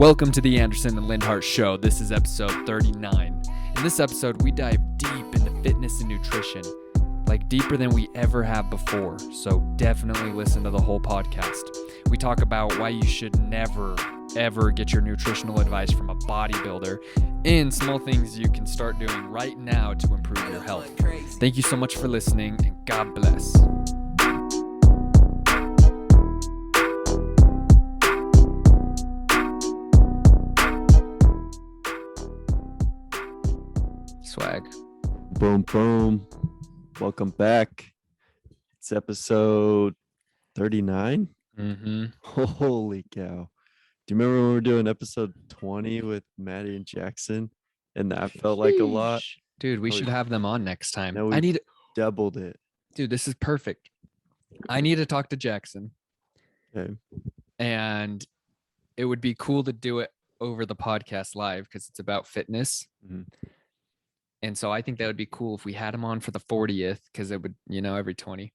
Welcome to the Anderson and Lindhardt Show. This is episode 39. In this episode, we dive deep into fitness and nutrition, like deeper than we ever have before. So definitely listen to the whole podcast. We talk about why you should never, ever get your nutritional advice from a bodybuilder and small things you can start doing right now to improve your health. Thank you so much for listening, and God bless. Swag. Boom, boom. Welcome back. It's episode 39. Holy cow. Do you remember when we were doing episode 20 with Maddie and Jackson? And that felt like a lot. Dude, we should have them on next time. Now I need doubled it. Dude, this is perfect. I need to talk to Jackson. Okay. And it would be cool to do it over the podcast live because it's about fitness. Mm-hmm. And so I think that would be cool if we had him on for the 40th, because it would, every 20.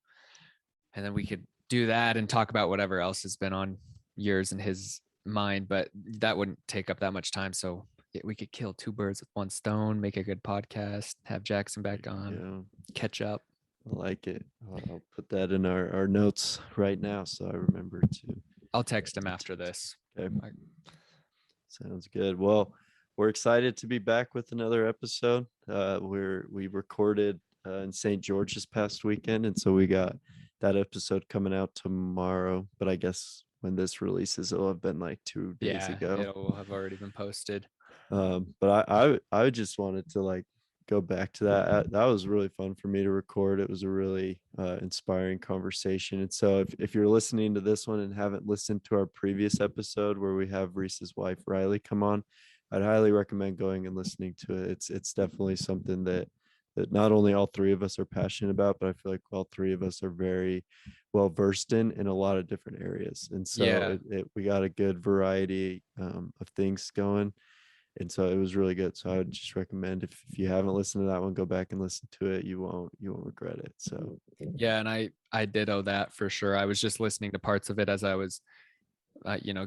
And then we could do that and talk about whatever else has been on yours and his mind, but that wouldn't take up that much time. So we could kill two birds with one stone, make a good podcast, have Jackson back on, catch up. I like it. I'll put that in our notes right now so I remember to. I'll text him after this. Okay. Sounds good. Well, we're excited to be back with another episode. We recorded in St. George this past weekend, and so we got that episode coming out tomorrow. But I guess when this releases, it'll have been like 2 days ago. It will have already been posted. But I just wanted to go back to that. That was really fun for me to record. It was a really inspiring conversation. And so if you're listening to this one and haven't listened to our previous episode where we have Reese's wife Riley come on, I'd highly recommend going and listening to it. It's definitely something that not only all three of us are passionate about, but I feel like all three of us are very well versed in a lot of different areas. And so we got a good variety of things going. And so it was really good. So I would just recommend if you haven't listened to that one, go back and listen to it. You won't regret it. So yeah, and I ditto that for sure. I was just listening to parts of it as I was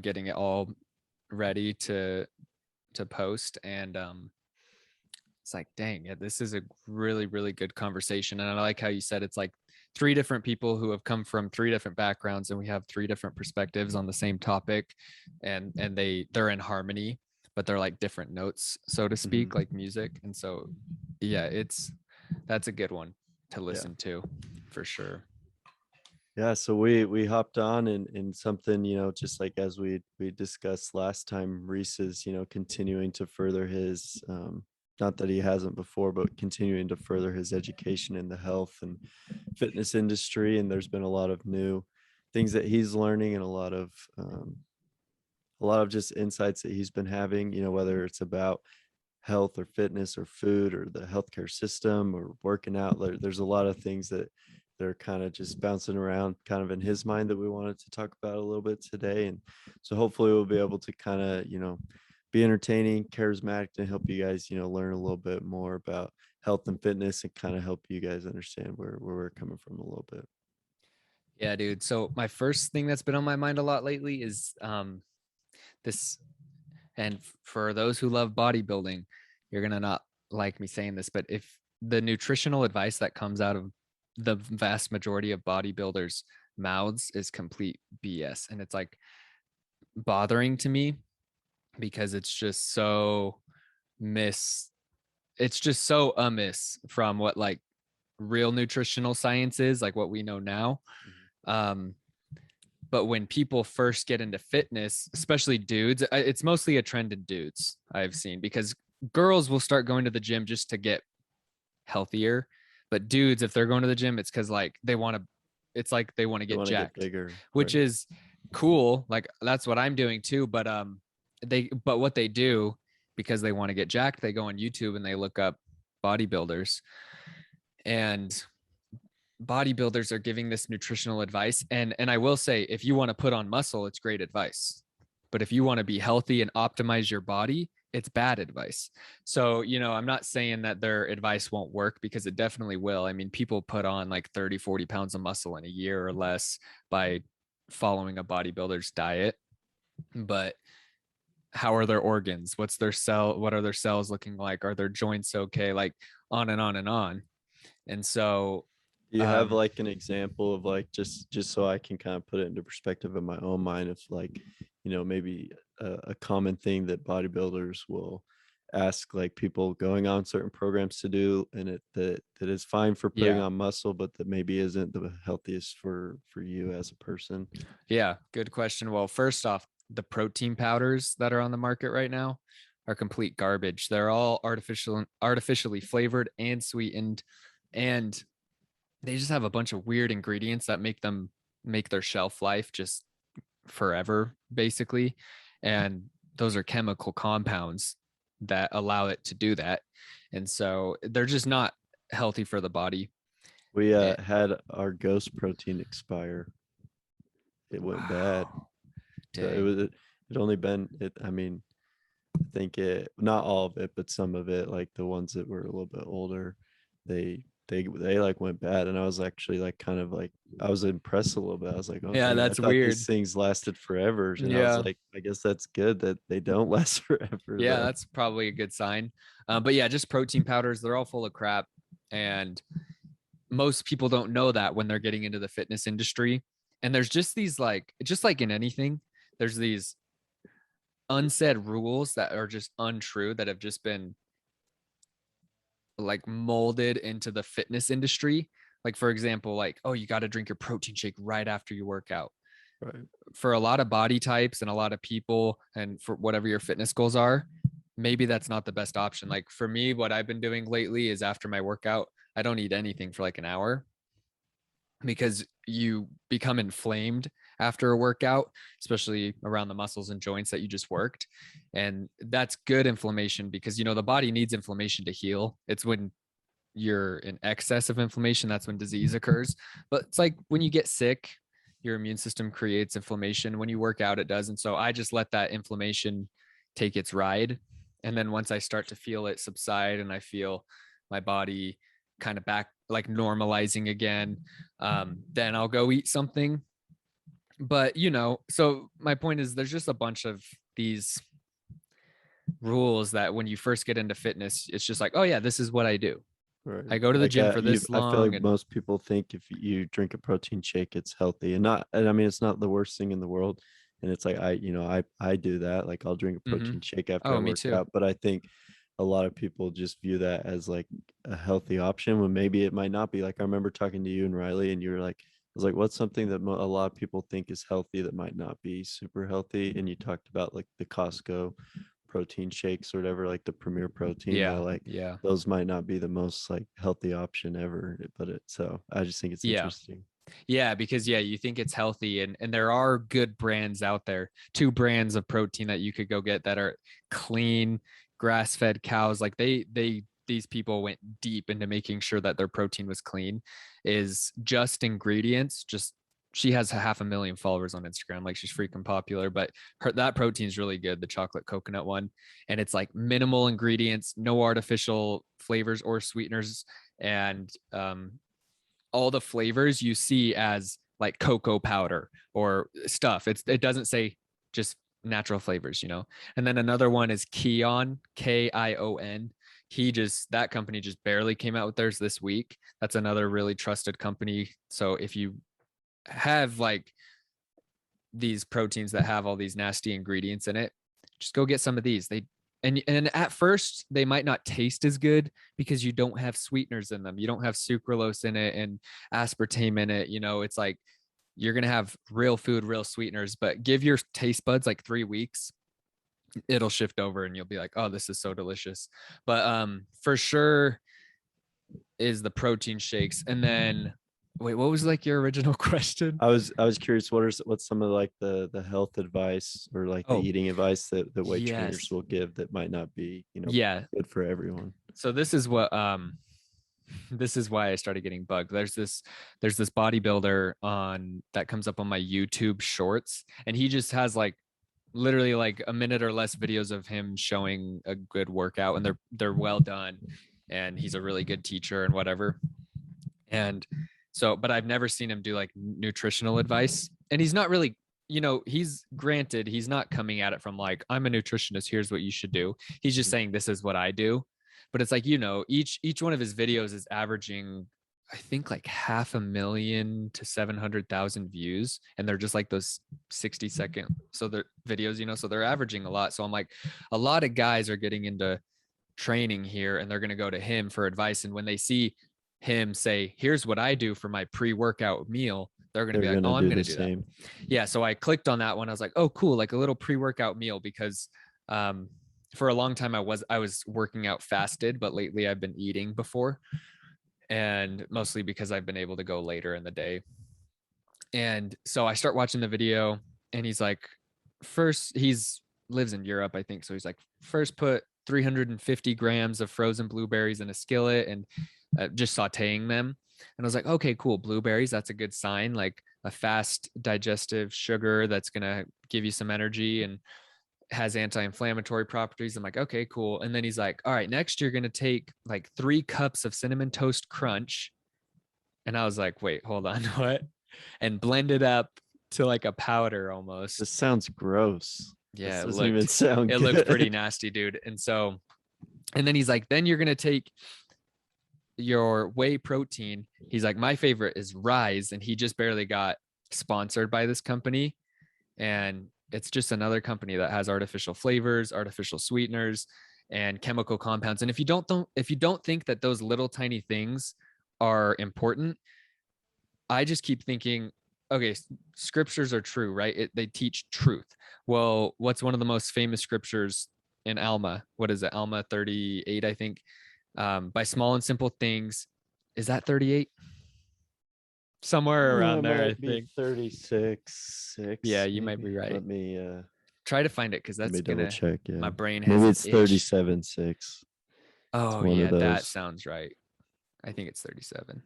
getting it all ready to post, and it's like, dang, yeah, this is a really, really good conversation. And I like how you said it's like three different people who have come from three different backgrounds, and we have three different perspectives on the same topic, and they're in harmony, but they're like different notes, so to speak, like music. And so yeah, that's a good one to listen to for sure. Yeah, so we hopped on in something, just like as we discussed last time, Reese is, continuing to further his, not that he hasn't before, but continuing to further his education in the health and fitness industry. And there's been a lot of new things that he's learning, and a lot of just insights that he's been having, whether it's about health or fitness or food or the healthcare system or working out. There's a lot of things that they're kind of just bouncing around kind of in his mind that we wanted to talk about a little bit today. And so hopefully we'll be able to kind of, be entertaining, charismatic, and help you guys, learn a little bit more about health and fitness, and kind of help you guys understand where we're coming from a little bit. Yeah, dude. So my first thing that's been on my mind a lot lately is this, and for those who love bodybuilding, you're going to not like me saying this, but if the nutritional advice that comes out of the vast majority of bodybuilders' mouths is complete BS. And it's like bothering to me because it's just so amiss from what like real nutritional science is, like what we know now. But when people first get into fitness, especially dudes, it's mostly a trend in dudes I've seen, because girls will start going to the gym just to get healthier. But dudes, if they're going to the gym, it's because like they want to get jacked, get bigger, which is cool. Like that's what I'm doing too. But what they do, because they want to get jacked, they go on YouTube and they look up bodybuilders, and bodybuilders are giving this nutritional advice. And I will say, if you want to put on muscle, it's great advice. But if you want to be healthy and optimize your body, it's bad advice. So, I'm not saying that their advice won't work, because it definitely will. I mean, people put on like 30, 40 pounds of muscle in a year or less by following a bodybuilder's diet. But how are their organs? What are their cells looking like? Are their joints okay? Like on and on and on. And so, Do you have um, like an example of like just so I can kind of put it into perspective in my own mind of like, maybe a common thing that bodybuilders will ask like people going on certain programs to do, and that is fine for putting yeah, on muscle, but that maybe isn't the healthiest for you as a person. yeah, good question. Well, first off, the protein powders that are on the market right now are complete garbage. They're all artificially flavored and sweetened, and they just have a bunch of weird ingredients that make their shelf life just forever, basically. And those are chemical compounds that allow it to do that. And so they're just not healthy for the body. We And, had our ghost protein expire. It went bad. wow, So it dang. was it only been it. I mean, I think it not all of it, but some of it, like the ones that were a little bit older, they like went bad, and I was actually like kind of like I was impressed a little bit. I was like, oh Yeah, dang, I that's thought weird. these things lasted forever, and I was Yeah. like, I guess that's good that they don't last forever Yeah, though. that's probably a good sign. But yeah, just protein powders, they're all full of crap. And most people don't know that when they're getting into the fitness industry. And there's just these, like, just like in anything, there's these unsaid rules that are just untrue that have just been like molded into the fitness industry. Like, for example, like, oh, you got to drink your protein shake right after you work out. Right. For a lot of body types and a lot of people, and for whatever your fitness goals are, maybe that's not the best option. Like for me, what I've been doing lately is after my workout, I don't eat anything for like an hour, because you become inflamed after a workout, especially around the muscles and joints that you just worked. And that's good inflammation, because the body needs inflammation to heal. It's when you're in excess of inflammation, that's when disease occurs. But it's like when you get sick, your immune system creates inflammation. When you work out, it does. And so I just let that inflammation take its ride. And then once I start to feel it subside and I feel my body kind of back, like normalizing again, then I'll go eat something. But so my point is, there's just a bunch of these rules that when you first get into fitness, it's just like, oh yeah, this is what I do. Right. I go to the Like gym for you this I feel long. like And most people think if you drink a protein shake, it's healthy, and I mean it's not the worst thing in the world. And it's like I do that. Like I'll drink a mm-hmm. protein shake after I Oh, me work too. out, but I think a lot of people just view that as like a healthy option when maybe it might not be. Like I remember talking to you and Riley, and you were like, I was like, what's something that a lot of people think is healthy that might not be super healthy? And you talked about like the Costco protein shakes or whatever, like the Premier Protein, how Yeah. like Yeah. those might not be the most like healthy option ever, but so I just think it's Yeah. interesting. Yeah. Because yeah, you think it's healthy, and there are good brands out there. Two brands of protein that you could go get that are clean, grass-fed cows. Like these people went deep into making sure that their protein was clean. Is Just Ingredients. Just She has 500,000 followers on Instagram. Like, she's freaking popular. But that protein is really good, the chocolate coconut one. And it's like minimal ingredients, no artificial flavors or sweeteners. And all the flavors you see as like cocoa powder or stuff. It doesn't say just natural flavors. And then another one is Kion. That company just barely came out with theirs this week. That's another really trusted company. So if you have like these proteins that have all these nasty ingredients in it, just go get some of these. And at first they might not taste as good because you don't have sweeteners in them. You don't have sucralose in it and aspartame in it. It's like you're gonna have real food, real sweeteners, but give your taste buds like 3 weeks, it'll shift over and you'll be like, oh, this is so delicious. But for sure is the protein shakes. And then wait, what was like your original question? I was curious, what's some of like the health advice or like the Oh, eating advice that weight trainers yes. will give that might not be Yeah. good for everyone. So this is why I started getting bugged. There's this bodybuilder on that comes up on my YouTube shorts, and he just has like literally like a minute or less videos of him showing a good workout, and they're well done, and he's a really good teacher and whatever. And so, but I've never seen him do like nutritional advice, and he's not really. you know, he's not coming at it from like, I'm a nutritionist, here's what you should do. He's just saying, this is what I do. But it's like, you know, each one of his videos is averaging, I think, like 500,000 to 700,000 views, and they're just like those 60-second so they're videos, you know, so they're averaging a lot. So I'm like, a lot of guys are getting into training here, and they're going to go to him for advice, and when they see him say, here's what I do for my pre-workout meal, they're going to be like, oh, I'm going to do that. Yeah. So I clicked on that one. I was like, oh, cool. Like a little pre-workout meal, because for a long time I was working out fasted, but lately I've been eating before, and mostly because I've been able to go later in the day. And so I start watching the video, and he's like, first, he's lives in Europe, I think. So he's like, first put 350 grams of frozen blueberries in a skillet, and just sauteing them. And I was like, okay, cool. Blueberries, that's a good sign. Like a fast digestive sugar that's going to give you some energy and has anti-inflammatory properties. I'm like, okay, cool. And then he's like, all right, next you're going to take like 3 cups of cinnamon toast crunch. And I was like, wait, hold on, what? And blend it up to like a powder almost. This sounds gross. Yeah, this doesn't even sound it good. looked pretty nasty, dude. And so, and then he's like, then you're going to take your whey protein. He's like, my favorite is Rise, and he just barely got sponsored by this company, and it's just another company that has artificial flavors, artificial sweeteners, and chemical compounds. And if you don't think that those little tiny things are important, I just keep thinking, okay, scriptures are true, right? They teach truth. Well, what's one of the most famous scriptures in Alma? What is it? Alma 38, I think. By small and simple things. Is that 38? Somewhere around there, I think. 36, 6. Yeah, you maybe. Might be right. Let me try to find it, because that's double check. Yeah, my brain has maybe it's 37, 6. Oh yeah, that sounds right. I think it's 37.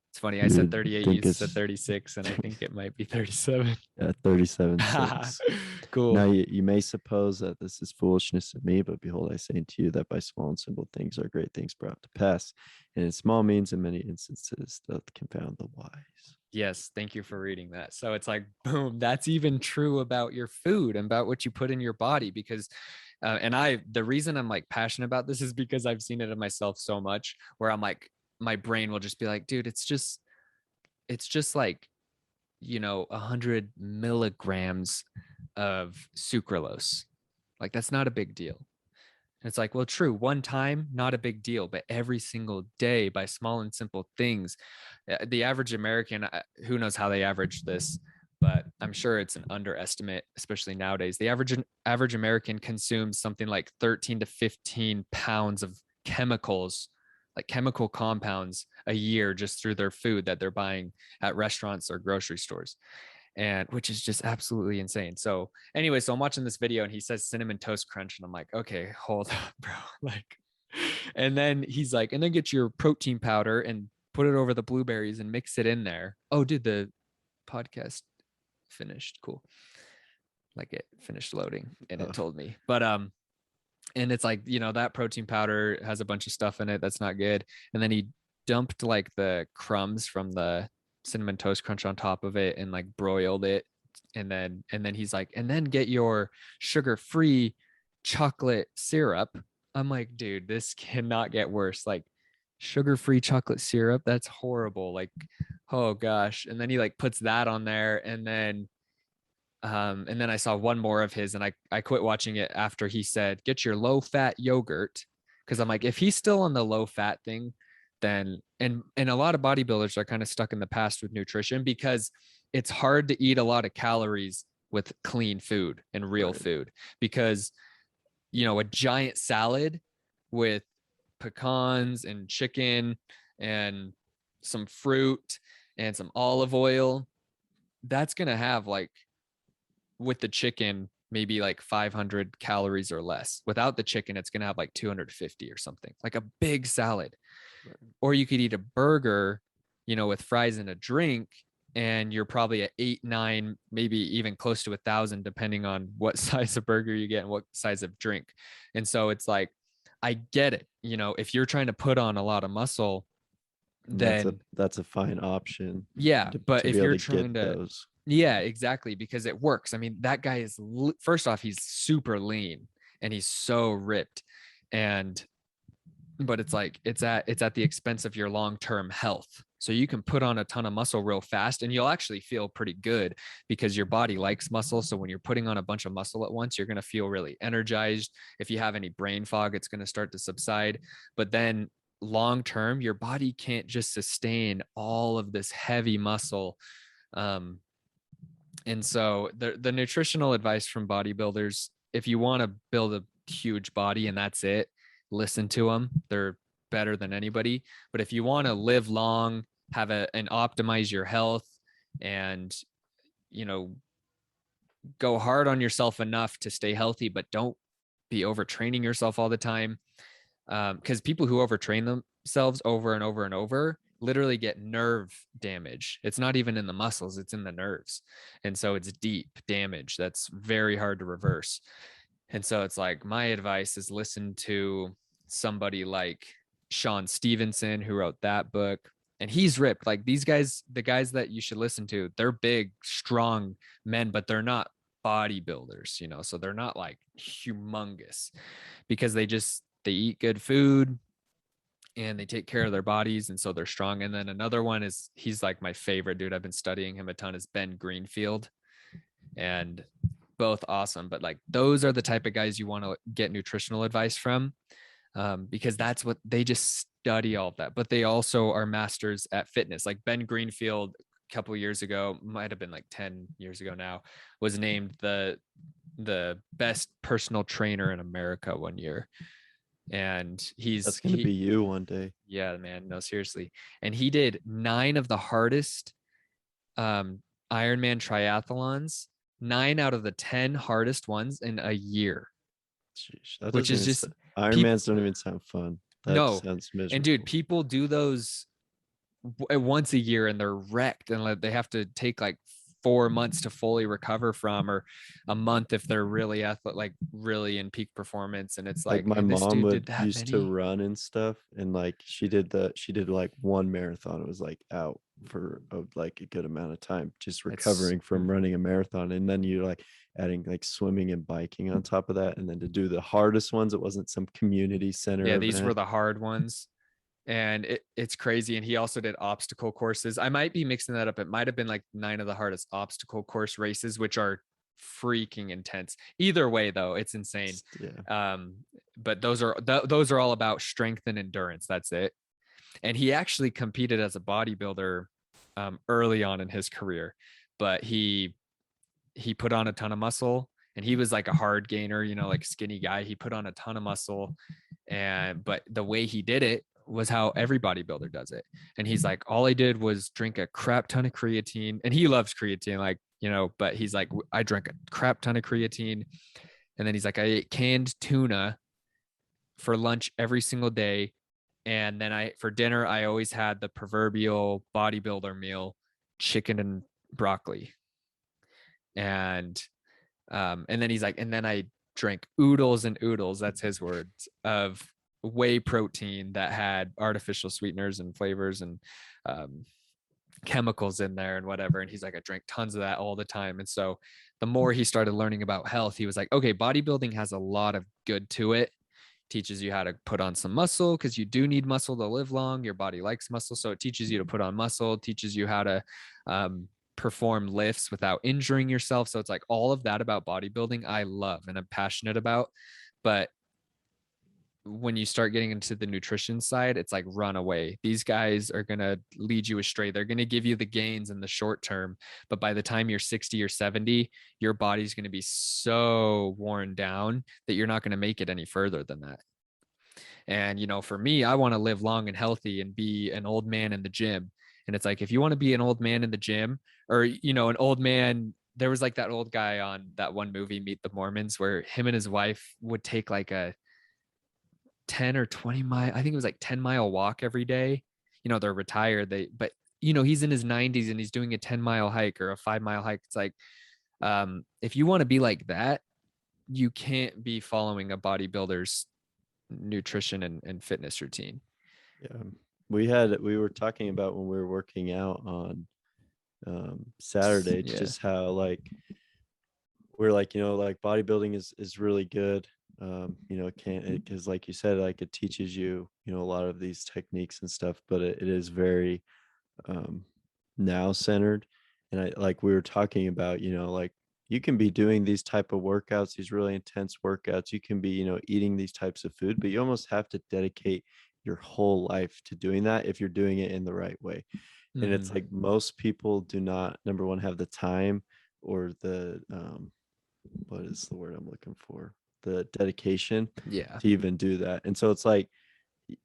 It's funny. I said 38, you said 36, and I think it might be 37. Yeah, 37, 6. Cool. Now you may suppose that this is foolishness of me, but behold, I say unto you that by small and simple things are great things brought to pass. And in small means, in many instances, doth confound the wise. Yes, thank you for reading that. So it's like, boom, that's even true about your food and about what you put in your body. Because the reason I'm like passionate about this is because I've seen it in myself so much, where I'm like, my brain will just be like, dude, it's just like, 100 milligrams of sucralose. Like, that's not a big deal. And it's like, well, true, one time, not a big deal, but every single day, by small and simple things. The average American, who knows how they average this, but I'm sure it's an underestimate, especially nowadays. The average American consumes something like 13 to 15 pounds of chemicals, like chemical compounds, a year, just through their food that they're buying at restaurants or grocery stores, and which is just absolutely insane. So anyway, so I'm watching this video, and he says cinnamon toast crunch, and I'm like, okay, hold up, bro. Like, and then he's like, and then get your protein powder and put it over the blueberries and mix it in there. Oh, dude, the podcast finished. Cool. Like, it finished loading, and it told me. But and it's like, that protein powder has a bunch of stuff in it that's not good. And then he dumped like the crumbs from the cinnamon toast crunch on top of it and like broiled it. And then he's like, and then get your sugar-free chocolate syrup. I'm like, dude, this cannot get worse. Like, sugar-free chocolate syrup, that's horrible. Like, oh gosh. And then he like puts that on there, and then I saw one more of his, and I quit watching it after he said, get your low fat yogurt. Cause I'm like, if he's still on the low fat thing, then, and a lot of bodybuilders are kind of stuck in the past with nutrition, because it's hard to eat a lot of calories with clean food and real food, because, a giant salad with pecans and chicken and some fruit and some olive oil, that's going to have like, with the chicken, maybe like 500 calories or less. Without the chicken, it's going to have like 250 or something, like a big salad. Right. Or you could eat a burger, with fries and a drink, and you're probably at 8, 9, maybe even close to 1,000, depending on what size of burger you get and what size of drink. And so it's like, I get it. If you're trying to put on a lot of muscle, then that's a fine option. Yeah, but if you're trying to Yeah, exactly. Because it works. I mean, that guy is, first off, he's super lean and he's so ripped. And, but it's like, it's at the expense of your long-term health. So you can put on a ton of muscle real fast and you'll actually feel pretty good because your body likes muscle. So when you're putting on a bunch of muscle at once, you're going to feel really energized. If you have any brain fog, it's going to start to subside. But then long term, your body can't just sustain all of this heavy muscle. Um, and so the nutritional advice from bodybuilders, if you want to build a huge body and that's it, listen to them. They're better than anybody. But if you want to live long, have and optimize your health and, you know, go hard on yourself enough to stay healthy, but don't be overtraining yourself all the time. Because people who overtrain themselves over and over and over literally get nerve damage. It's not even in the muscles, it's in the nerves. And so it's deep damage that's very hard to reverse. And so it's like, my advice is listen to somebody like Sean Stevenson, who wrote that book. And he's ripped. Like these guys, the guys that you should listen to, they're big, strong men, but they're not bodybuilders, you know, so they're not like humongous because they eat good food and they take care of their bodies and so they're strong. And then another one is, he's like my favorite dude, I've been studying him a ton, is Ben Greenfield. And both awesome, but like those are the type of guys you want to get nutritional advice from, because that's what they just study all of that, but they also are masters at fitness. Like Ben Greenfield a couple of years ago, might have been like 10 years ago now, was named the best personal trainer in America one year. And That's going to be you one day. yeah, man, no, seriously. And he did 9 of the hardest um Ironman triathlons, 9 out of the 10 hardest ones in a year, Sheesh, that which doesn't is even just Ironmans don't even sound fun. That no. sounds And dude, miserable. people do those once a year and they're wrecked and like they have to take like 4 months to fully recover from, or a month if they're really like really in peak performance. And it's Like like, my and this mom dude would did that used to many. run and stuff, and like she did like one marathon. It was like out for like a good amount of time, just It's recovering from running a marathon, and then you like adding like swimming and biking on top of that, and then to do the hardest ones, it wasn't some community center yeah, these were event. the hard ones. And it's crazy. And he also did obstacle courses. I might be mixing that up. It might have been like 9 of the hardest obstacle course races, which are freaking intense. Either way, though, it's insane. Yeah, Um, but those are all about strength and endurance. That's it. And he actually competed as a bodybuilder early on in his career, but he put on a ton of muscle. And he was like a hard gainer, you know, like skinny guy. He put on a ton of muscle, and but the way he did it was how every bodybuilder does it. And he's like, all I did was drink a crap ton of creatine, and he loves creatine, like, you know, but he's like, I drank a crap ton of creatine, and then he's like, I ate canned tuna for lunch every single day, and then I for dinner I always had the proverbial bodybuilder meal, chicken and broccoli. And then he's like, and then I drank oodles and oodles, that's his words, of whey protein that had artificial sweeteners and flavors and um, chemicals in there and whatever. And he's like, I drank tons of that all the time. And so the more he started learning about health, he was like, okay, bodybuilding has a lot of good to it. Teaches you how to put on some muscle because you do need muscle to live long. Your body likes muscle. So it teaches you to put on muscle, teaches you how to perform lifts without injuring yourself. So it's like all of that about bodybuilding I love and I'm passionate about. But when you start getting into the nutrition side, it's like run away. These guys are going to lead you astray. They're going to give you the gains in the short term, but by the time you're 60 or 70, your body's going to be so worn down that you're not going to make it any further than that. And, you know, for me, I want to live long and healthy and be an old man in the gym. And it's like, if you want to be an old man in the gym, or, you know, an old man, there was like that old guy on that one movie, Meet the Mormons, where him and his wife would take like a 10 or 20 mile, I think it was like 10-mile walk every day. You know, they're retired. But, you know, he's in his 90s and he's doing a 10-mile hike or a 5-mile hike. It's like, if you want to be like that, you can't be following a bodybuilder's nutrition and fitness routine. yeah. We were talking about when we were working out on Saturday, Yeah. just how like we're like, like bodybuilding is really good. It can't, because like you said, like it teaches you, a lot of these techniques and stuff, but it is very um now centered. And I, like we were talking about, like you can be doing these type of workouts, these really intense workouts, you can be, eating these types of food, but you almost have to dedicate your whole life to doing that if you're doing it in the right way. And it's Mm-hmm. like most people do not, number one, have the time or the what is the word I'm looking for, the dedication Yeah. to even do that. And so it's like,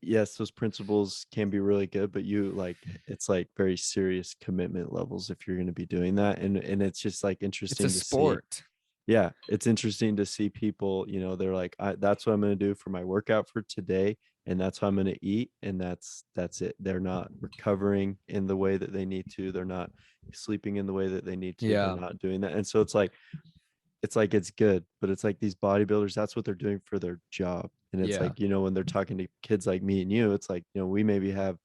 yes, those principles can be really good, but you like, it's like very serious commitment levels if you're going to be doing that. And it's just like It's a interesting to see. sport. Yeah, it's interesting to see people, they're like, that's what I'm going to do for my workout for today, and that's what I'm going to eat, and that's it. They're not recovering in the way that they need to. They're not sleeping in the way that they need to. They're Yeah. not doing that. And so it's like it's good, but it's like these bodybuilders, that's what they're doing for their job. And it's Yeah. like, when they're talking to kids like me and you, it's like, we maybe have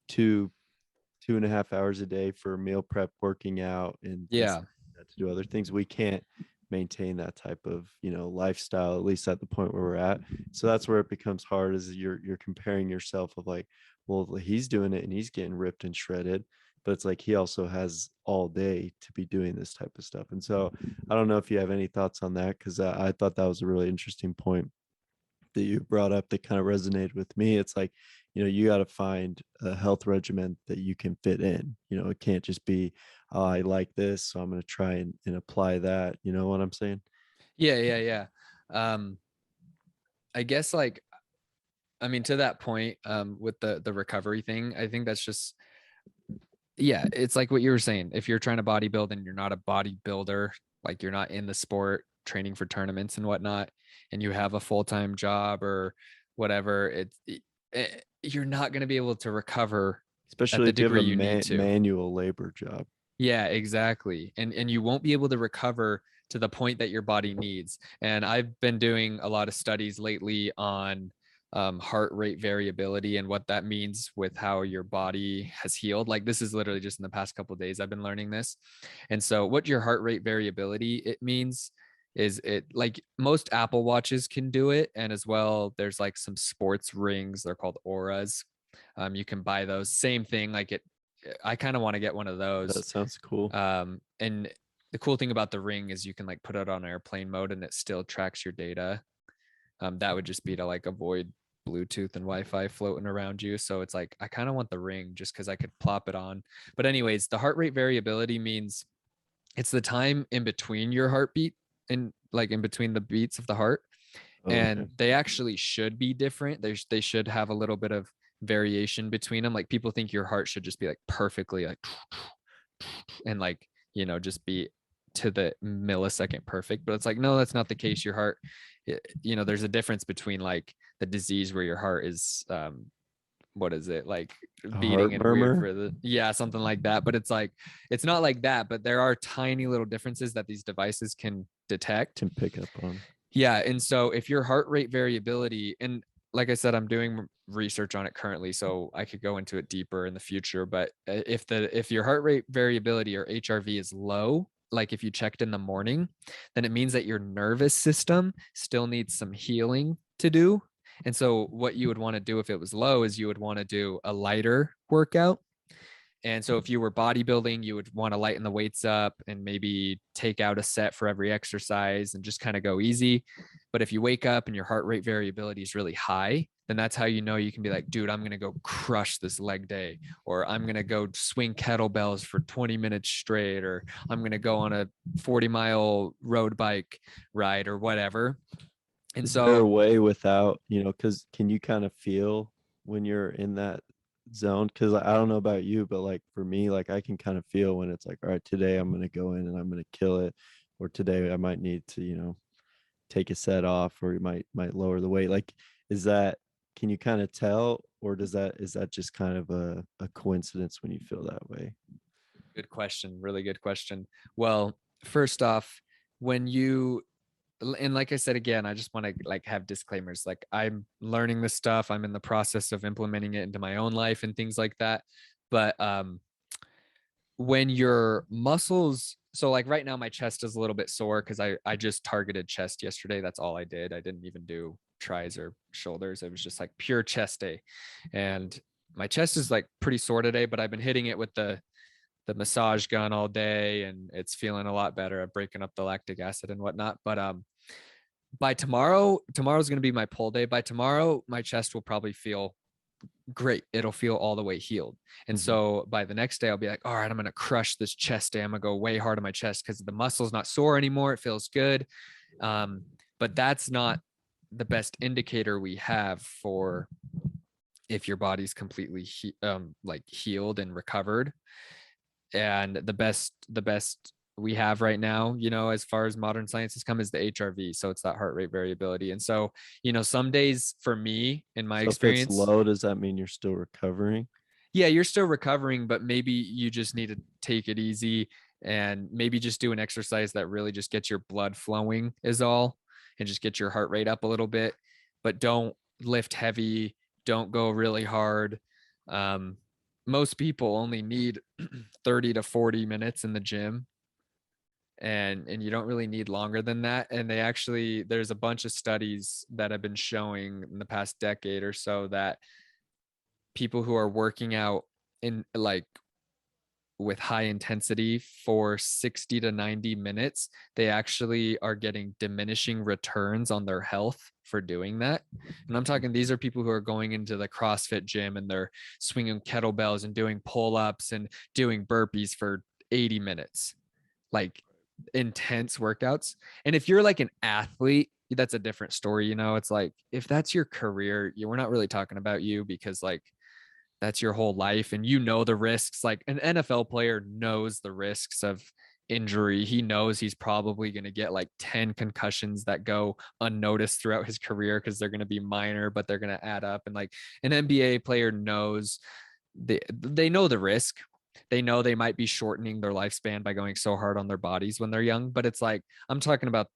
2.5 hours a day for meal prep, working out, and Yeah. stuff like that to do other things. We can't maintain that type of lifestyle, at least at the point where we're at. So that's where it becomes hard, is you're comparing yourself of like, well, he's doing it and he's getting ripped and shredded, but it's like he also has all day to be doing this type of stuff. And so I don't know if you have any thoughts on that, because I thought that was a really interesting point that you brought up that kind of resonated with me. It's like, you got to find a health regimen that you can fit in. It can't just be, oh, I like this, so I'm going to try and apply that. You know what I'm saying? Yeah. Yeah. Yeah. Um, I guess like, I mean, to that point, with the recovery thing, I think that's just, yeah, it's like what you were saying. If you're trying to bodybuild and you're not a bodybuilder, like you're not in the sport training for tournaments and whatnot, and you have a full-time job or whatever, you're not going to be able to recover at Especially the if you have degree a you need to. manual labor job. Yeah, exactly. And you won't be able to recover to the point that your body needs. And I've been doing a lot of studies lately on heart rate variability and what that means with how your body has healed. Like this is literally just in the past couple of days I've been learning this. And so what your heart rate variability it means is it like most Apple watches can do it, and as well there's like some sports rings, they're called auras. You can buy those, same thing, like it I kind of want to get one of those. That sounds cool. And the cool thing about the ring is you can like put it on airplane mode and it still tracks your data. That would just be to like avoid Bluetooth and Wi-Fi floating around you. So it's like I kind of want the ring just because I could plop it on. But anyways, the heart rate variability means it's the time in between your heartbeat and like in between the beats of the heart, Oh, okay. and they actually should be different. They should have a little bit of variation between them. Like people think your heart should just be like perfectly like and like just be to the millisecond perfect, but it's like no, that's not the case. Your heart, there's a difference between like the disease where your heart is what is it like A beating heart in weird murmur rhythm, yeah, something like that. But it's like it's not like that, but there are tiny little differences that these devices can detect. can pick up on. Yeah. And so if your heart rate variability, and like I said, I'm doing research on it currently, so I could go into it deeper in the future. But if your heart rate variability or HRV is low, like if you checked in the morning, then it means that your nervous system still needs some healing to do. And so what you would want to do if it was low is you would want to do a lighter workout. And so if you were bodybuilding, you would want to lighten the weights up and maybe take out a set for every exercise and just kind of go easy. But if you wake up and your heart rate variability is really high, then that's how you know you can be like, dude, I'm going to go crush this leg day, or I'm going to go swing kettlebells for 20 minutes straight, or I'm going to go on a 40-mile road bike ride or whatever. And Is there so a way without, because can you kind of feel when you're in that zone? Because I don't know about you, but like for me, like I can kind of feel when it's like, all right, today I'm going to go in and I'm going to kill it, or today I might need to, take a set off, or you might lower the weight. Like, is that, can you kind of tell, or is that just kind of a coincidence when you feel that way? good question, really good question. Well, first off, when you and like I said again, I just want to like have disclaimers. Like I'm learning this stuff, I'm in the process of implementing it into my own life and things like that. But when your muscles, so like right now my chest is a little bit sore because I just targeted chest yesterday. That's all I did. I didn't even do tris or shoulders. It was just like pure chest day. And my chest is like pretty sore today, but I've been hitting it with the massage gun all day and it's feeling a lot better. I'm breaking up the lactic acid and whatnot. But by tomorrow's going to be my pull day. By tomorrow, my chest will probably feel great. It'll feel all the way healed. And Mhm. so by the next day, I'll be like, all right, I'm going to crush this chest day. I'm going to go way hard on my chest because the muscle's not sore anymore. It feels good. But that's not the best indicator we have for if your body's completely like healed and recovered. And the best we have right now, as far as modern science has come, is the HRV. So it's that heart rate variability. And so, some days for me, in my So if it's experience, low, does that mean you're still recovering? yeah, you're still recovering, but maybe you just need to take it easy and maybe just do an exercise that really just gets your blood flowing is all, and just get your heart rate up a little bit, but don't lift heavy. Don't go really hard. Um, Most people only need 30 to 40 minutes in the gym, and you don't really need longer than that. And there's a bunch of studies that have been showing in the past decade or so that people who are working out in like with high intensity for 60 to 90 minutes, they actually are getting diminishing returns on their health for doing that. And I'm talking, these are people who are going into the CrossFit gym and they're swinging kettlebells and doing pull-ups and doing burpees for 80 minutes, like intense workouts. And if you're like an athlete, that's a different story. It's like, if that's your career, we're not really talking about you, because like that's your whole life and the risks. Like an NFL player knows the risks of injury. He knows he's probably going to get like 10 concussions that go unnoticed throughout his career because they're going to be minor, but they're going to add up. And like an NBA player knows, they know the risk. They know they might be shortening their lifespan by going so hard on their bodies when they're young. But it's like, I'm talking about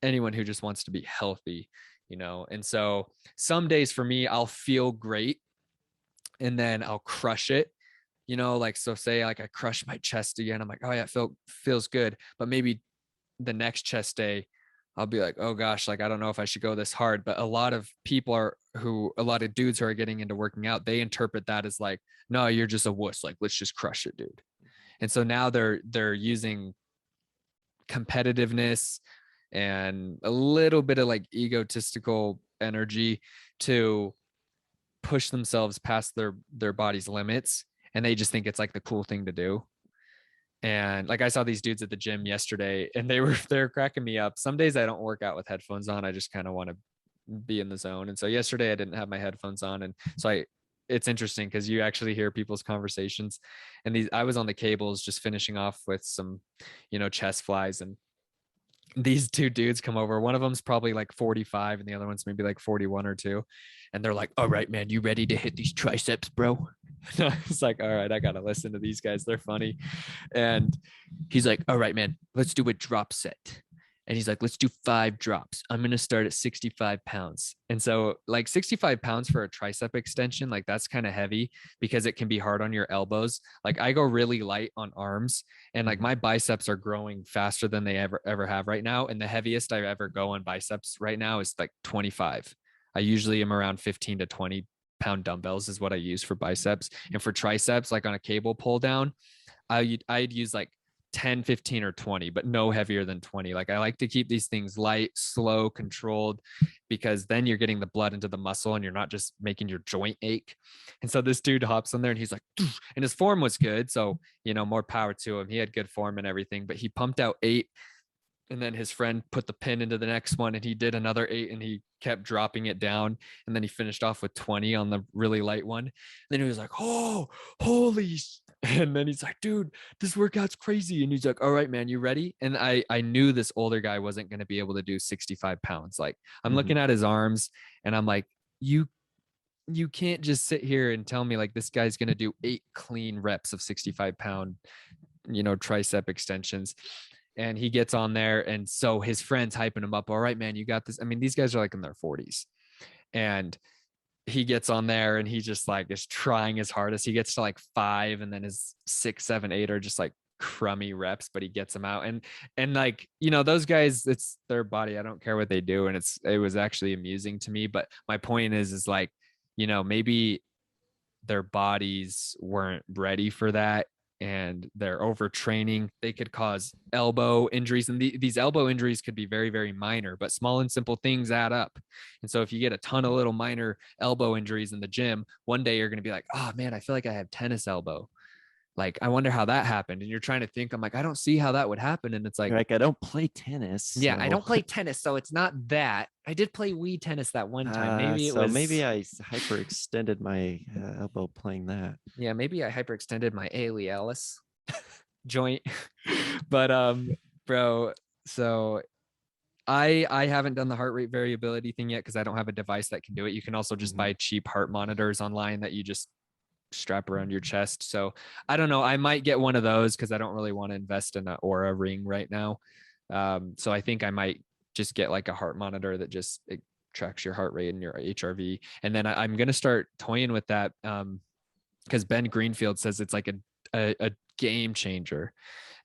anyone who just wants to be healthy. And so some days for me, I'll feel great and then I'll crush it. Like, so say like I crush my chest again. I'm like, oh yeah, feels good. But maybe the next chest day, I'll be like, oh gosh, like I don't know if I should go this hard. But a lot of dudes who are getting into working out, they interpret that as like, no, you're just a wuss. Like, let's just crush it, dude. And so now they're using competitiveness and a little bit of like egotistical energy to push themselves past their body's limits, and they just think it's like the cool thing to do. And like I saw these dudes at the gym yesterday and they're cracking me up. Some days I don't work out with headphones on. I just kind of want to be in the zone. And so yesterday I didn't have my headphones on, and so it's interesting because you actually hear people's conversations. And I was on the cables just finishing off with some chest flies, and these two dudes come over. One of them's probably like 45 and the other one's maybe like 41 or 2. And they're like, all right, man, you ready to hit these triceps, bro? It's like, all right, I got to listen to these guys. They're funny. And he's like, all right, man, let's do a drop set. And he's like, let's do 5 drops. I'm going to start at 65 pounds. And so like 65 pounds for a tricep extension, like that's kind of heavy because it can be hard on your elbows. Like I go really light on arms, and like my biceps are growing faster than they ever have right now. And the heaviest I ever go on biceps right now is like 25. I usually am around 15 to 20 pound dumbbells is what I use for biceps. And for triceps, like on a cable pull down, I'd use like 10, 15, or 20, but no heavier than 20. Like I like to keep these things light, slow, controlled, because then you're getting the blood into the muscle and you're not just making your joint ache. And so this dude hops on there and he's like, and his form was good. So, more power to him. He had good form and everything, but he pumped out 8. And then his friend put the pin into the next one and he did another 8 and he kept dropping it down. And then he finished off with 20 on the really light one. And then he was like, oh, holy. And then he's like, dude, this workout's crazy. And he's like, all right, man, you ready? And I knew this older guy wasn't going to be able to do 65 pounds. Like I'm looking at his arms and I'm like, you can't just sit here and tell me like this guy's going to do 8 clean reps of 65-pound, tricep extensions. And he gets on there. And so his friend's hyping him up. All right, man, you got this. I mean, these guys are like in their 40s. And he gets on there and he just like is trying his hardest. He gets to like 5, and then his 6, 7, 8 are just like crummy reps, but he gets them out. And like, you know, those guys, it's their body. I don't care what they do. And it was actually amusing to me. But my point is like, you know, maybe their bodies weren't ready for that, and they're overtraining. They could cause elbow injuries, and these elbow injuries could be very, very minor, but small and simple things add up. And so if you get a ton of little minor elbow injuries in the gym, one day you're going to be like, oh man, I feel like I have tennis elbow. Like, I wonder how that happened. And you're trying to think, I'm like, I don't see how that would happen. And it's like, You're like, I don't play tennis, yeah, I so don't play tennis, so it's not that. I did play Wii tennis that one time. Maybe it so was, maybe I hyperextended my elbow playing that. yeah, maybe I hyperextended my alialis joint. But bro, so I haven't done the heart rate variability thing yet because I don't have a device that can do it. You can also just buy cheap heart monitors online that you just strap around your chest. So I don't know. I might get one of those because I don't really want to invest in an Aura ring right now. So I think I might just get like a heart monitor that just it tracks your heart rate and your HRV. And then I'm gonna start toying with that because Ben Greenfield says it's like a game changer.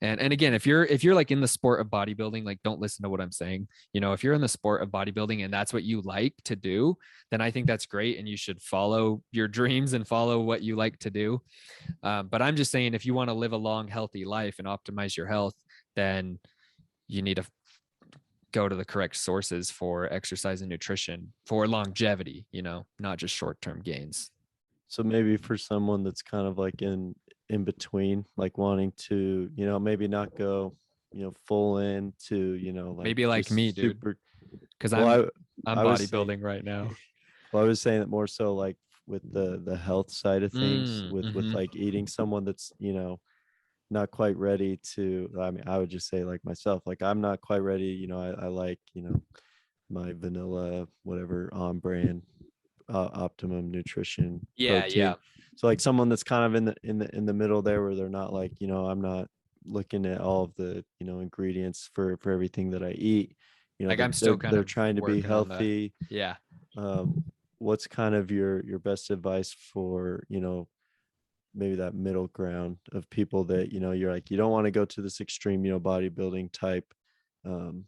And again, if you're like in the sport of bodybuilding, like don't listen to what I'm saying. You know, if you're in the sport of bodybuilding and that's what you like to do, then I think that's great, and you should follow your dreams and follow what you like to do. But I'm just saying, if you want to live a long, healthy life and optimize your health, then you need to go to the correct sources for exercise and nutrition for longevity. You know, not just short-term gains. So maybe for someone that's kind of like in between, like wanting to, maybe not go, full in to, like Maybe like me, just dude, super. because Well, I'm I was saying, bodybuilding right now. well, I was saying that more so like with the health side of things, with Mm-hmm. like eating someone that's, not quite ready to. I mean, I would just say like myself, like I'm not quite ready. I like, my vanilla, whatever on brand optimum nutrition Yeah, protein. yeah. So like someone that's kind of in the middle there, where they're not like, I'm not looking at all of the, ingredients for everything that I eat. Like they're I'm still they're kind they're of trying to be working on the, healthy. yeah. What's kind of your best advice for, maybe that middle ground of people that, you're like, you don't want to go to this extreme, bodybuilding um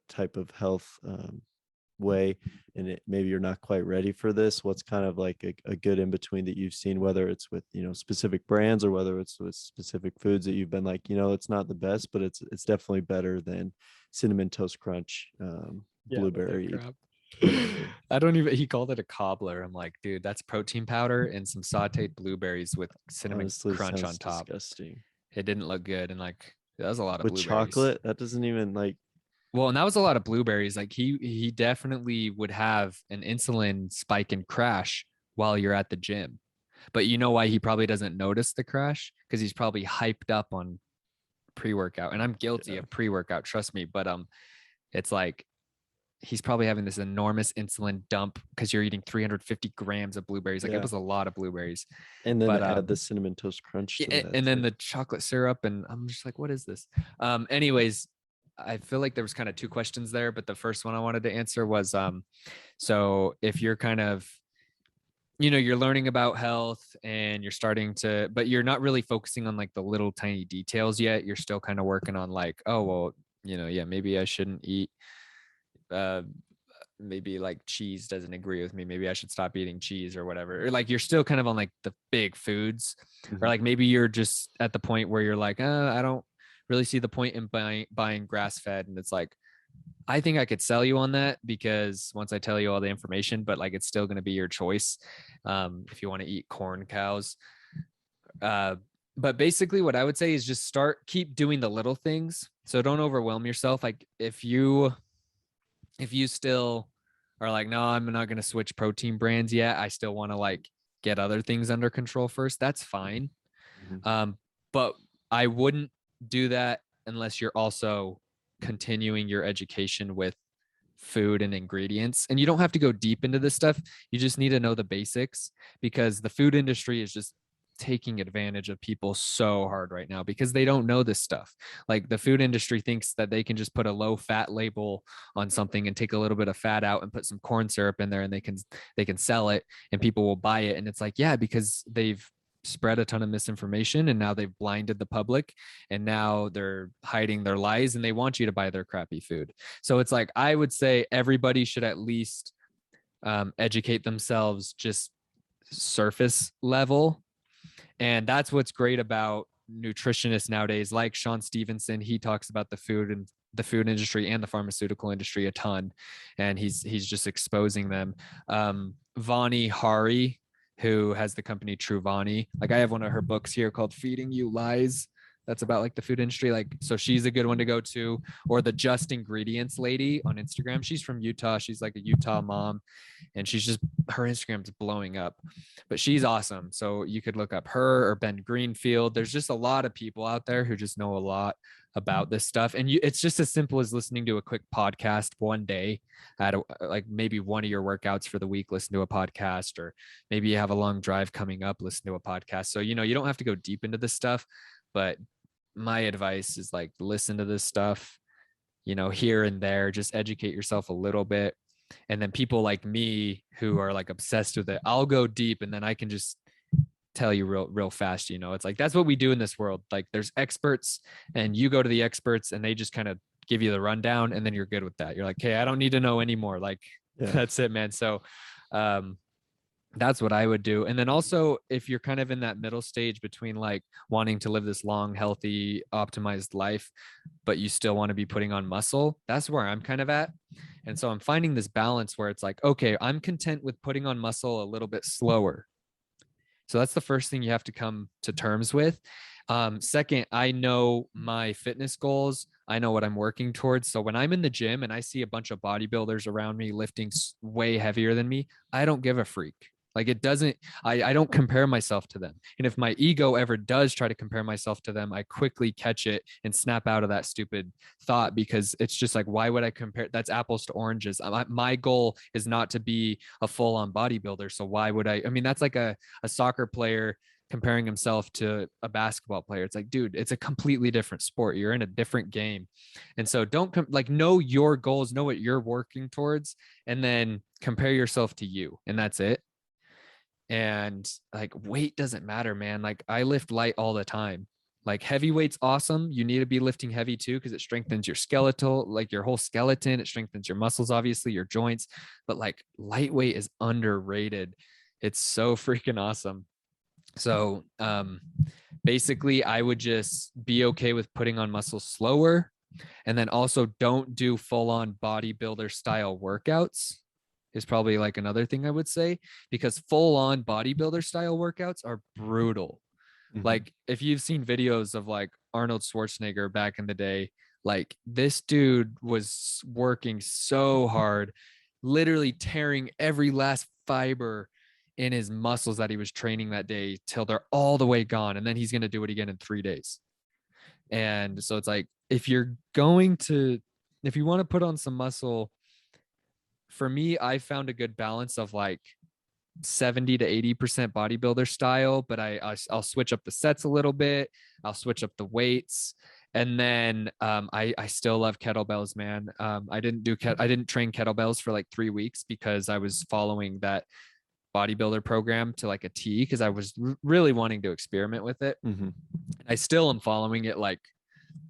type of health way, and maybe you're not quite ready for this. What's kind of like a good in between that you've seen, whether it's with, specific brands, or whether it's with specific foods that you've been like, it's not the best, but it's definitely better than cinnamon toast crunch, Yeah, with that blueberry, crap. whatever. I don't even, he called it a cobbler. I'm like, dude, that's protein powder and some sauteed blueberries with cinnamon Honestly, crunch on sounds top. disgusting. It didn't look good. And like, that was a lot of With blueberries. chocolate, that doesn't even like. Well, and that was a lot of blueberries. Like he definitely would have an insulin spike and crash while you're at the gym. But you know why he probably doesn't notice the crash? Because he's probably hyped up on pre-workout. And I'm guilty Yeah, of pre-workout, trust me. But it's like he's probably having this enormous insulin dump because you're eating 350 grams of blueberries. Like it yeah. was a lot of blueberries. And then But add the cinnamon toast crunch to that and then too. the chocolate syrup, and I'm just like, what is this? Anyways, I feel like there was kind of two questions there, but the first one I wanted to answer was so if you're kind of, you know, you're learning about health and you're starting to, but you're not really focusing on like the little tiny details yet. You're still kind of working on like, oh well, you know, yeah, maybe I shouldn't eat uh maybe like cheese doesn't agree with me. Maybe I should stop eating cheese or whatever. Or like you're still kind of on like the big foods, or Mhm. like maybe you're just at the point where you're like, I don't really see the point in buying grass fed. And it's like, I think I could sell you on that because once I tell you all the information, but like it's still going to be your choice if you want to eat corn cows. Uh, but basically, what I would say is just keep doing the little things. So don't overwhelm yourself. Like if you still are like, no, I'm not going to switch protein brands yet. I still want to like get other things under control first. That's fine. Mhm. But I wouldn't do that unless you're also continuing your education with food and ingredients. And you don't have to go deep into this stuff. You just need to know the basics because the food industry is just taking advantage of people so hard right now because they don't know this stuff. Like the food industry thinks that they can just put a low fat label on something and take a little bit of fat out and put some corn syrup in there, and they can sell it and people will buy it. And it's like, yeah, because they've spread a ton of misinformation and now they've blinded the public, and now they're hiding their lies and they want you to buy their crappy food. So it's like, I would say everybody should at least educate themselves just surface level. And that's what's great about nutritionists nowadays, like Sean Stevenson. He talks about the food industry and the pharmaceutical industry a ton, and he's just exposing them. Vani Hari, who has the company Truvani, like I have one of her books here called Feeding You Lies. That's about like the food industry. Like, so she's a good one to go to. Or the Just Ingredients lady on Instagram. She's from Utah. She's like a Utah mom, and her Instagram's blowing up, but she's awesome. So you could look up her or Ben Greenfield. There's just a lot of people out there who just know a lot about this stuff. And it's just as simple as listening to a quick podcast one day at like maybe one of your workouts for the week, listen to a podcast, or maybe you have a long drive coming up, listen to a podcast. So, you don't have to go deep into this stuff, but my advice is like, listen to this stuff, here and there, just educate yourself a little bit. And then people like me who are like obsessed with it, I'll go deep and then I can just tell you real fast. It's like, that's what we do in this world. Like there's experts and you go to the experts and they just kind of give you the rundown and then you're good with that. You're like, okay, I don't need to know anymore. Like, yeah. That's it, man. So that's what I would do. And then also, if you're kind of in that middle stage between like wanting to live this long, healthy, optimized life, but you still want to be putting on muscle, that's where I'm kind of at. And so I'm finding this balance where it's like, okay, I'm content with putting on muscle a little bit slower. So that's the first thing you have to come to terms with. Second, I know my fitness goals. I know what I'm working towards. So when I'm in the gym and I see a bunch of bodybuilders around me lifting way heavier than me, I don't give a freak. Like it doesn't, I don't compare myself to them. And if my ego ever does try to compare myself to them, I quickly catch it and snap out of that stupid thought, because it's just like, why would I compare? That's apples to oranges. My goal is not to be a full on bodybuilder. So why would I mean, that's like a soccer player comparing himself to a basketball player. It's like, dude, it's a completely different sport. You're in a different game. And so don't know your goals, know what you're working towards, and then compare yourself to you. And that's it. And like weight doesn't matter, man. Like I lift light all the time. Like heavyweight's awesome. You need to be lifting heavy too, because it strengthens your skeletal, like your whole skeleton. It strengthens your muscles, obviously, your joints. But like lightweight is underrated. It's so freaking awesome. So basically, I would just be okay with putting on muscle slower. And then also don't do full on bodybuilder style workouts is probably like another thing I would say, because full on bodybuilder style workouts are brutal. Mm-hmm. Like if you've seen videos of like Arnold Schwarzenegger back in the day, like this dude was working so hard, literally tearing every last fiber in his muscles that he was training that day till they're all the way gone. And then he's going to do it again in 3 days. And so it's like, if you want to put on some muscle, for me, I found a good balance of like 70 to 80% bodybuilder style, but I'll switch up the sets a little bit. I'll switch up the weights. And then I still love kettlebells, man. I didn't train kettlebells for like 3 weeks because I was following that bodybuilder program to like a T, because I was really wanting to experiment with it. Mm-hmm. I still am following it like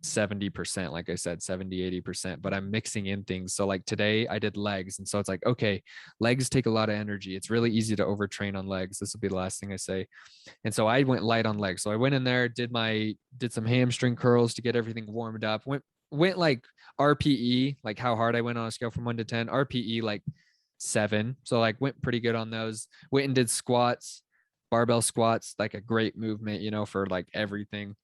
70%, like I said, 70-80%, but I'm mixing in things. So like today I did legs, and so it's like, okay, legs take a lot of energy. It's really easy to overtrain on legs. This will be the last thing I say. And so I went light on legs. So I went in there, did some hamstring curls to get everything warmed up, went like RPE, like how hard I went on a scale from 1 to 10, RPE like 7. So like went pretty good on those. Went and did squats, barbell squats, like a great movement, for like everything.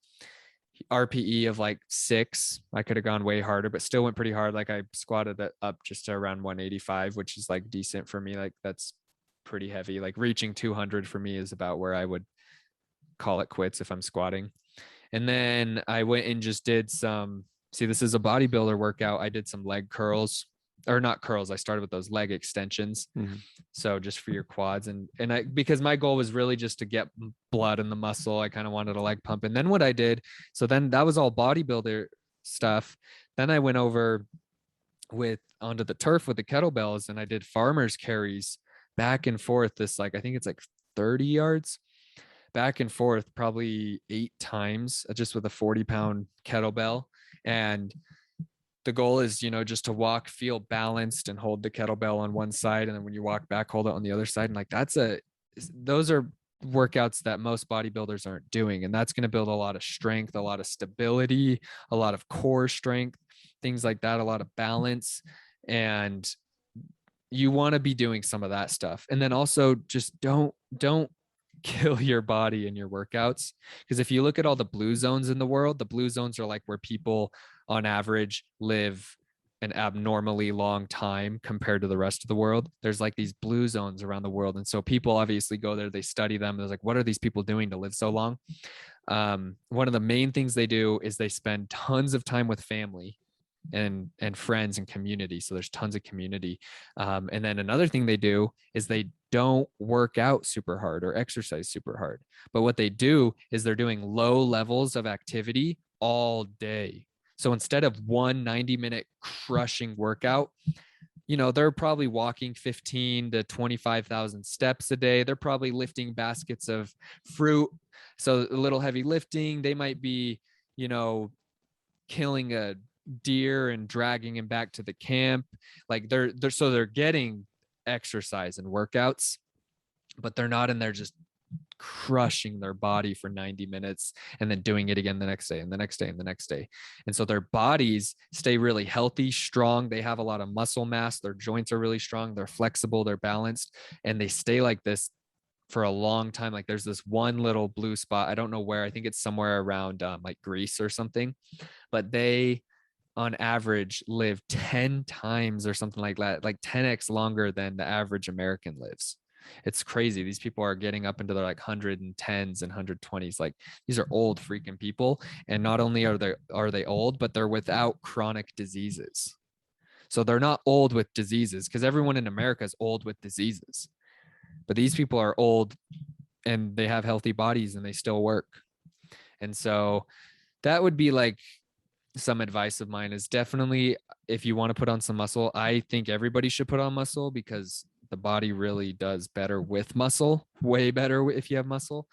RPE of like 6. I could have gone way harder, but still went pretty hard. Like I squatted it up just to around 185, which is like decent for me. Like that's pretty heavy. Like reaching 200 for me is about where I would call it quits if I'm squatting. And then I went and just did this is a bodybuilder workout. I did some leg curls. or not curls. I started with those leg extensions. Mhm. So just for your quads. And I, because my goal was really just to get blood in the muscle, I kind of wanted a leg pump. And then what I did, so then that was all bodybuilder stuff. Then I went over with onto the turf with the kettlebells, and I did farmers carries back and forth. This, like, I think it's like 30 yards back and forth, probably 8 times, just with a 40-pound kettlebell. And the goal is, just to walk, feel balanced, and hold the kettlebell on one side. And then when you walk back, hold it on the other side. And like, those are workouts that most bodybuilders aren't doing. And that's going to build a lot of strength, a lot of stability, a lot of core strength, things like that, a lot of balance. And you want to be doing some of that stuff. And then also just don't kill your body in your workouts. Because if you look at all the blue zones in the world, the blue zones are like where people on average live an abnormally long time compared to the rest of the world. There's like these blue zones around the world. And so people obviously go there, they study them. There's like, what are these people doing to live so long? One of the main things they do is they spend tons of time with family and friends and community. So there's tons of community. And then another thing they do is they don't work out super hard or exercise super hard. But what they do is they're doing low levels of activity all day. So instead of one 90-minute crushing workout, they're probably walking 15 to 25,000 steps a day. They're probably lifting baskets of fruit. So a little heavy lifting. They might be, killing a deer and dragging him back to the camp. Like they're getting exercise and workouts, but they're not in there just crushing their body for 90 minutes and then doing it again the next day and the next day and the next day. And so their bodies stay really healthy, strong. They have a lot of muscle mass. Their joints are really strong. They're flexible. They're balanced, and they stay like this for a long time. Like there's this one little blue spot. I don't know where. I think it's somewhere around like Greece or something, but they on average live 10 times or something like that, like 10x longer than the average American lives. It's crazy. These people are getting up into their like 110s and 120s. Like these are old freaking people. And not only are they old, but they're without chronic diseases. So they're not old with diseases, because everyone in America is old with diseases. But these people are old and they have healthy bodies and they still work. And so that would be like some advice of mine, is definitely, if you want to put on some muscle, I think everybody should put on muscle, because the body really does better with muscle, way better if you have muscle.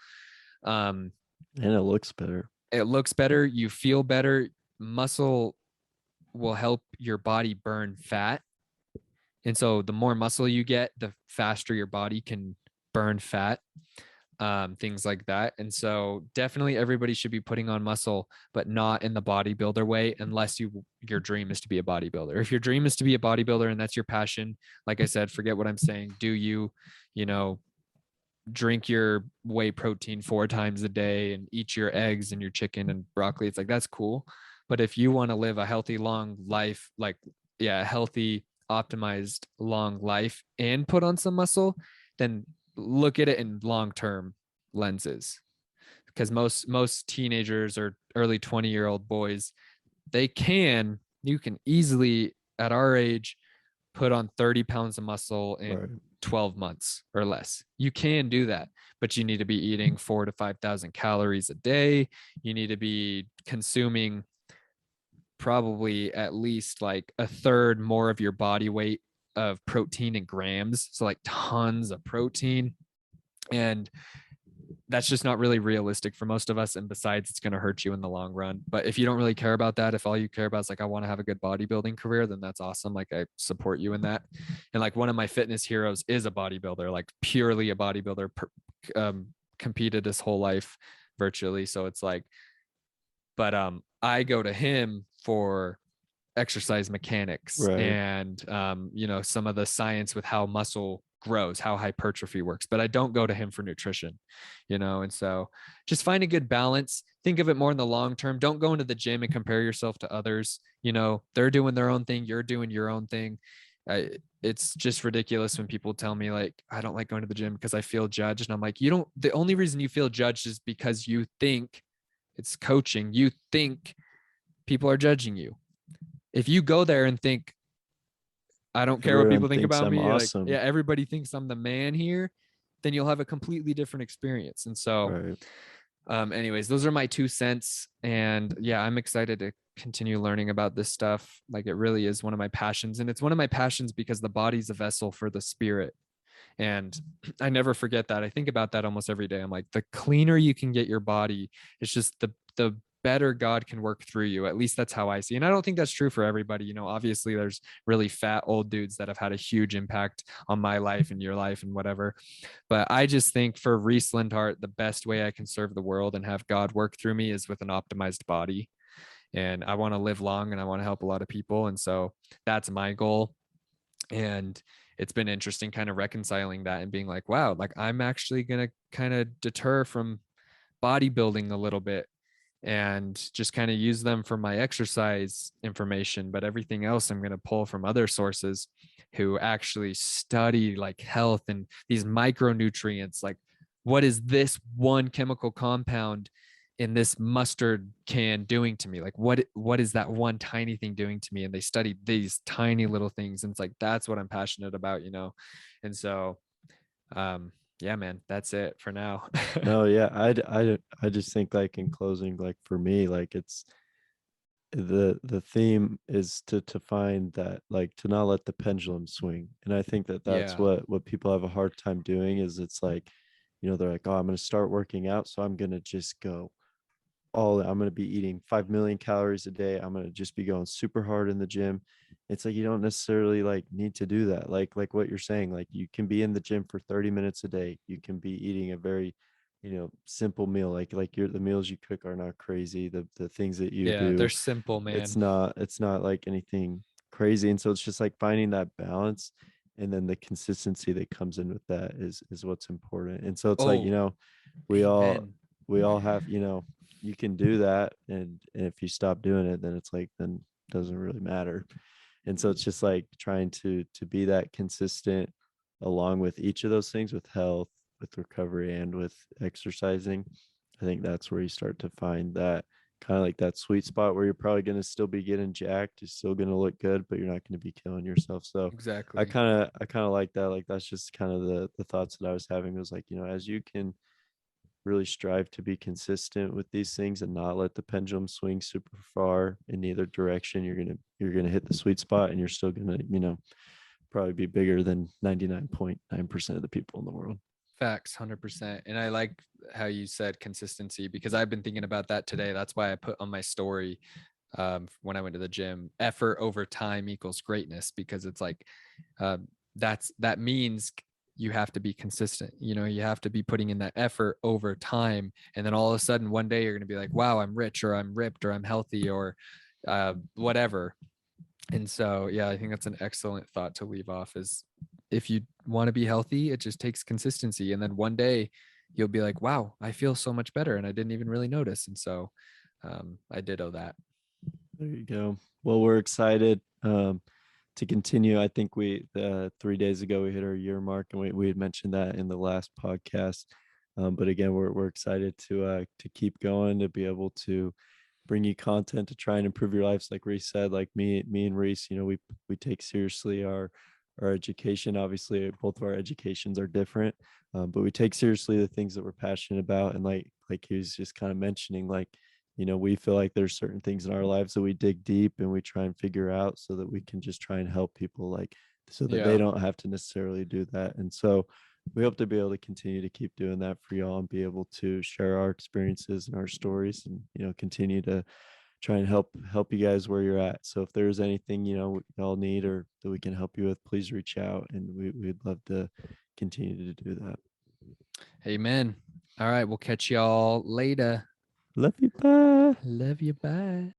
And it looks better. It looks better. You feel better. Muscle will help your body burn fat. And so the more muscle you get, the faster your body can burn fat. Things like that. And so definitely everybody should be putting on muscle, but not in the bodybuilder way, unless your dream is to be a bodybuilder. If your dream is to be a bodybuilder and that's your passion, like I said, forget what I'm saying. Do you drink your whey protein 4 times a day and eat your eggs and your chicken and broccoli. It's like, that's cool. But if you want to live a healthy, long life, healthy, optimized, long life and put on some muscle, then look at it in long-term lenses. Because most teenagers or early 20-year-old boys, you can easily at our age put on 30 pounds of muscle in 12 months or less. You can do that, but you need to be eating 4,000 to 5,000 calories a day. You need to be consuming probably at least like a third more of your body weight of protein in grams. So like tons of protein. And that's just not really realistic for most of us. And besides, it's going to hurt you in the long run. But if you don't really care about that, if all you care about is like, I want to have a good bodybuilding career, then that's awesome. Like I support you in that. And like one of my fitness heroes is a bodybuilder, like purely a bodybuilder, competed his whole life virtually. So it's like, but I go to him for exercise mechanics and some of the science with how muscle grows, how hypertrophy works, but I don't go to him for nutrition, and so just find a good balance. Think of it more in the long term. Don't go into the gym and compare yourself to others. They're doing their own thing, you're doing your own thing. It's just ridiculous when people tell me like, I don't like going to the gym because I feel judged. And I'm like, the only reason you feel judged is because you think it's coaching. You think people are judging you. If you go there and think I don't care what everyone people think thinks about I'm me. Like, yeah, awesome. everybody thinks I'm the man here. Then you'll have a completely different experience. And so, Right. anyways, those are my 2 cents. And yeah, I'm excited to continue learning about this stuff. Like, it really is one of my passions. And it's one of my passions because the body's a vessel for the spirit. And I never forget that. I think about that almost every day. I'm like, the cleaner you can get your body, it's just the better God can work through you. At least that's how I see. And I don't think that's true for everybody. You know, obviously there's really fat old dudes that have had a huge impact on my life and your life and whatever. But I just think for Reese Lindhardt, the best way I can serve the world and have God work through me is with an optimized body. And I want to live long and I want to help a lot of people. And so that's my goal. And it's been interesting kind of reconciling that and being like, wow, like I'm actually going to kind of deter from bodybuilding a little bit and just kind of use them for my exercise information. But everything else I'm going to pull from other sources who actually study like health and these micronutrients. Like, what is this one chemical compound in this mustard can doing to me? Like, what is that one tiny thing doing to me? And they study these tiny little things. And it's like, that's what I'm passionate about, you know? And so, yeah, man, that's it for now. No, yeah, I just think like in closing, like for me, like it's the theme is to find that like to not let the pendulum swing. And I think that that's Yeah. what people have a hard time doing is it's like, you know, they're like, oh, I'm going to start working out, so I'm going to just go all I'm going to be eating 5 million calories a day. I'm going to just be going super hard in the gym. It's like you don't necessarily like need to do that. Like what you're saying, like you can be in the gym for 30 minutes a day. You can be eating a very, you know, simple meal. Like the meals you cook are not crazy. The things that you Yeah, they're do, simple, man. it's not like anything crazy. And so it's just like finding that balance, and then the consistency that comes in with that is what's important. And so it's like, you Oh, know, we all amen. we all have, you know, you can do that, and if you stop doing it, then it's like then it doesn't really matter. And so it's just like trying to be that consistent along with each of those things, with health, with recovery, and with exercising. I think that's where you start to find that kind of like that sweet spot where you're probably going to still be getting jacked, you're still going to look good, but you're not going to be killing yourself. So Exactly. I kind of like that. Like that's just kind of the thoughts that I was having, was like, you know, as you can really strive to be consistent with these things and not let the pendulum swing super far in either direction, you're gonna hit the sweet spot, and you're still gonna, you know, probably be bigger than 99.9% of the people in the world. Facts, 100%. And I like how you said consistency because I've been thinking about that today. That's why I put on my story when I went to the gym, effort over time equals greatness, because it's like that means you have to be consistent. You know, you have to be putting in that effort over time. And then all of a sudden, one day you're going to be like, wow, I'm rich, or I'm ripped, or I'm healthy, or whatever. And so, yeah, I think that's an excellent thought to leave off is if you want to be healthy, it just takes consistency. And then one day you'll be like, wow, I feel so much better. And I didn't even really notice. And so I ditto that. There you go. Well, we're excited to continue. I think 3 days ago we hit our year mark, and we had mentioned that in the last podcast. But again, we're excited to keep going, to be able to bring you content to try and improve your lives. Like Reese said, like me and Reese, you know, we take seriously our education. Obviously, both of our educations are different, but we take seriously the things that we're passionate about. And like he was just kind of mentioning, like, you know, we feel like there's certain things in our lives that we dig deep and we try and figure out so that we can just try and help people, like so that they Yeah. don't have to necessarily do that. And so we hope to be able to continue to keep doing that for y'all and be able to share our experiences and our stories, and, you know, continue to try and help you guys where you're at. So if there's anything, you know, y'all need or that we can help you with, please reach out, and we'd love to continue to do that. Amen. All right. We'll catch y'all later. Love you. Bye. Love you. Bye.